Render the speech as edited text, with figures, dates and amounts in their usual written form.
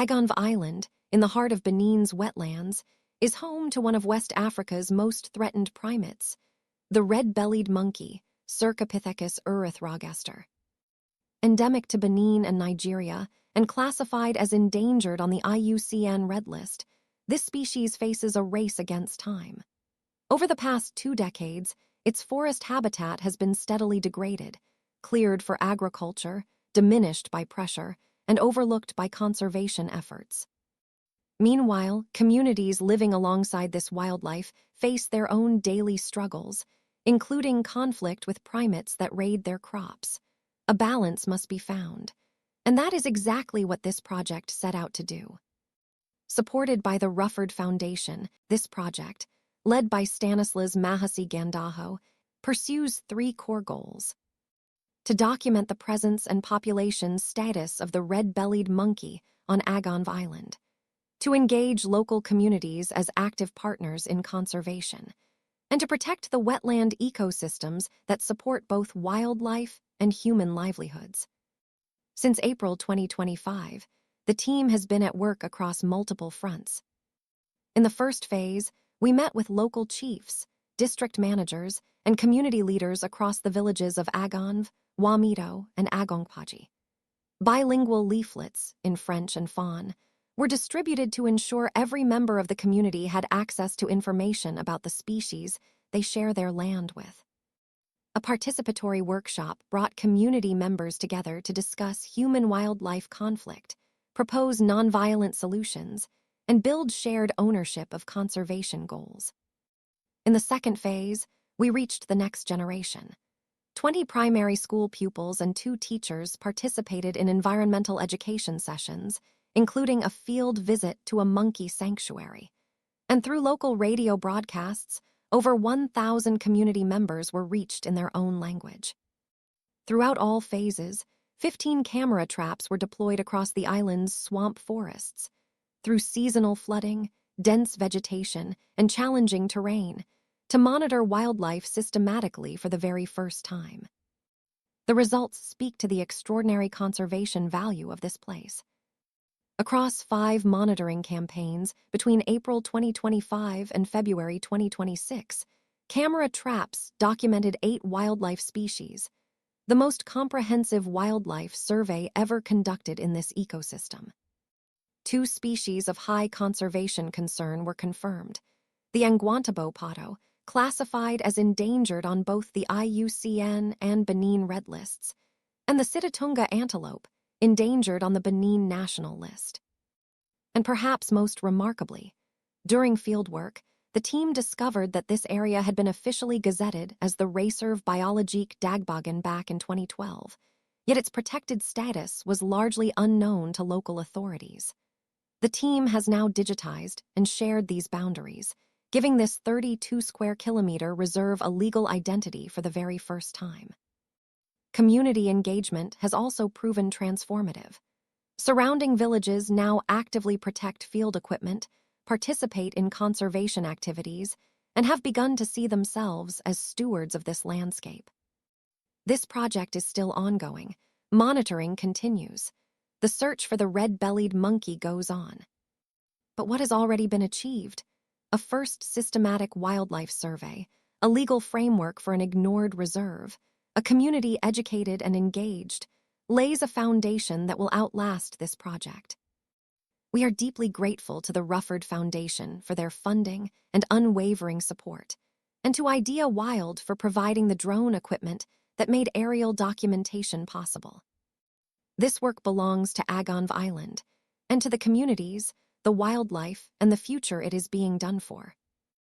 Agonvè Island, in the heart of Benin's wetlands, is home to one of West Africa's most threatened primates, the red-bellied monkey, Cercopithecus erythrogester. Endemic to Benin and Nigeria, and classified as endangered on the IUCN Red List, this species faces a race against time. Over the past 2 decades, its forest habitat has been steadily degraded, cleared for agriculture, diminished by pressure, and overlooked by conservation efforts. Meanwhile, communities living alongside this wildlife face their own daily struggles, including conflict with primates that raid their crops. A balance must be found, and that is exactly what this project set out to do. Supported by the Rufford Foundation, this project, led by Stanislas Mahussi Gandaho, pursues 3 core goals: to document the presence and population status of the red-bellied monkey on Agonvè Island, to engage local communities as active partners in conservation, and to protect the wetland ecosystems that support both wildlife and human livelihoods. Since April 2025, the team has been at work across multiple fronts. In the first phase, we met with local chiefs, district managers, and community leaders across the villages of Agonvè, Wamido, and Agongpaji. Bilingual leaflets, in French and Fon, were distributed to ensure every member of the community had access to information about the species they share their land with. A participatory workshop brought community members together to discuss human-wildlife conflict, propose nonviolent solutions, and build shared ownership of conservation goals. In the second phase, we reached the next generation. 20 primary school pupils and 2 teachers participated in environmental education sessions, including a field visit to a monkey sanctuary. And through local radio broadcasts, over 1,000 community members were reached in their own language. Throughout all phases, 15 camera traps were deployed across the island's swamp forests. Through seasonal flooding, dense vegetation, and challenging terrain, to monitor wildlife systematically for the very first time. The results speak to the extraordinary conservation value of this place. Across 5 monitoring campaigns between April 2025 and February 2026, camera traps documented 8 wildlife species, the most comprehensive wildlife survey ever conducted in this ecosystem. 2 species of high conservation concern were confirmed: the Anguantabo pato, classified as endangered on both the IUCN and Benin Red Lists, and the Sitatunga antelope, endangered on the Benin National List. And perhaps most remarkably, during fieldwork, the team discovered that this area had been officially gazetted as the Réserve biologique d'Agbogan back in 2012, yet its protected status was largely unknown to local authorities. The team has now digitized and shared these boundaries, giving this 32-square-kilometer reserve a legal identity for the very first time. Community engagement has also proven transformative. Surrounding villages now actively protect field equipment, participate in conservation activities, and have begun to see themselves as stewards of this landscape. This project is still ongoing. Monitoring continues. The search for the red-bellied monkey goes on. But what has already been achieved? A first systematic wildlife survey, a legal framework for an ignored reserve, a community educated and engaged, lays a foundation that will outlast this project. We are deeply grateful to the Rufford Foundation for their funding and unwavering support, and to Idea Wild for providing the drone equipment that made aerial documentation possible. This work belongs to Agonvè Island, and to the communities, the wildlife, and the future it is being done for.